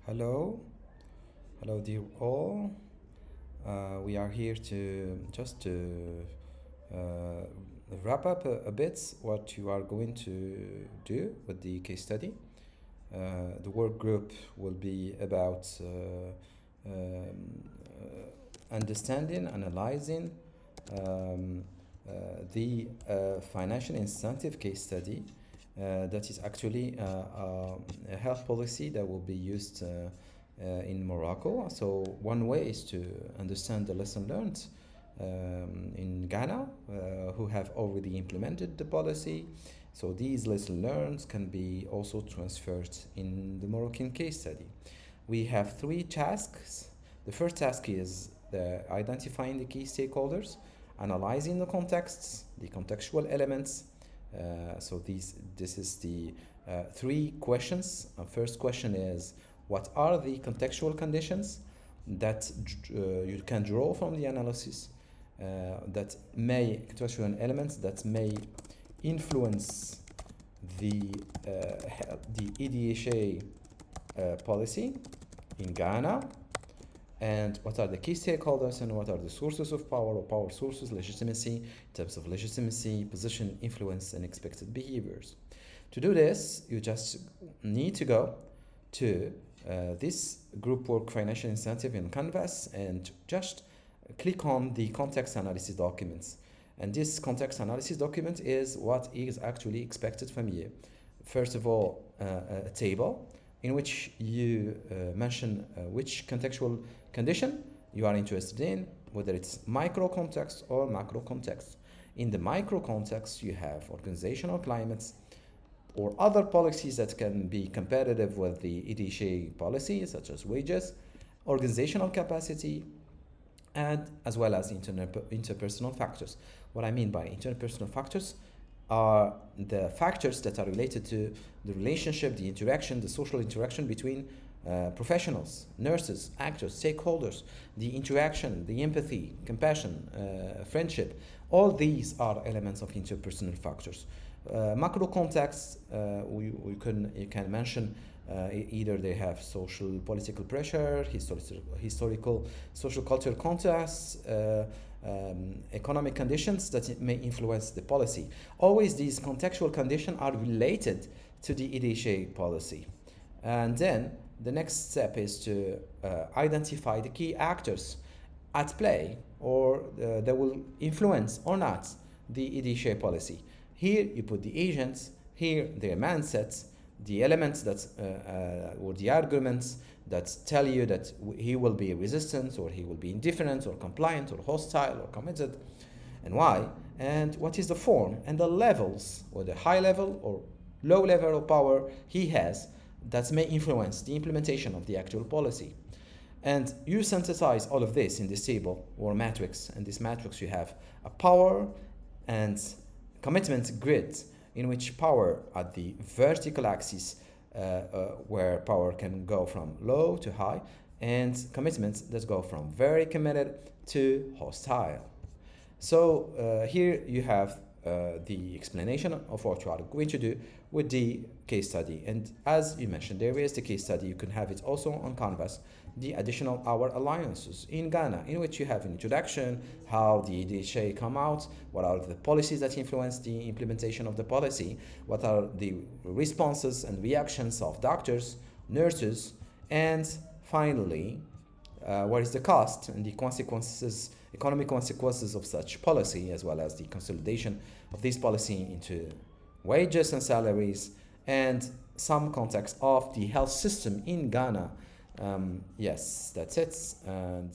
Hello, hello, dear all. We are here to just to uh, wrap up a bit what you are going to do with the case study. The work group will be about understanding, analyzing um, the financial incentive case study that is actually a health policy that will be used in Morocco. So one way is to understand the lesson learned in Ghana, who have already implemented the policy. So these lessons learned can be also transferred in the Moroccan case study. We have three tasks. The first task is identifying the key stakeholders, analyzing the contexts, the contextual elements. So this is the three questions. First question is, what are the contextual conditions that you can draw from the analysis that may contextual elements that may influence the ADHA policy in Ghana, and what are the key stakeholders and what are the sources of power or power sources, legitimacy, types of legitimacy, position, influence, and expected behaviors. To do this, you just need to go to this group work financial incentive in Canvas and just click on the context analysis documents. And this context analysis document is what is actually expected from you. First of all, a table in which you mention which contextual condition you are interested in, whether it's micro context or macro context. In the micro context, you have organizational climates or other policies that can be competitive with the ADHA policy, such as wages, organizational capacity, and as well as interpersonal factors. What I mean by interpersonal factors are the factors that are related to the relationship, the interaction, the social interaction between professionals, nurses, actors, stakeholders, the interaction, the empathy, compassion, friendship. All these are elements of interpersonal factors. Macro context, you can mention either they have social political pressure, historical social cultural contexts, economic conditions that may influence the policy. Always these contextual conditions are related to the ADHA policy. And then the next step is to identify the key actors at play or that will influence or not the ADHA policy. Here you put the agents, here their mindsets, the elements that or the arguments that tell you that he will be resistant or he will be indifferent or compliant or hostile or committed, and why, and what is the form and the levels or the high level or low level of power he has that may influence the implementation of the actual policy. And you synthesize all of this in this table or matrix. And this matrix you have a power and commitment grid in which power at the vertical axis where power can go from low to high, and commitments that go from very committed to hostile. So here you have the explanation of what you are going to do with the case study. And as you mentioned, there is the case study. You can have it also on Canvas, the additional hour alliances in Ghana, in which you have an introduction, how the ADHA come out, what are the policies that influence the implementation of the policy, what are the responses and reactions of doctors, nurses, and finally, what is the cost and the consequences, economic consequences of such policy, as well as the consolidation of this policy into wages and salaries, and some context of the health system in Ghana. Yes, that's it. And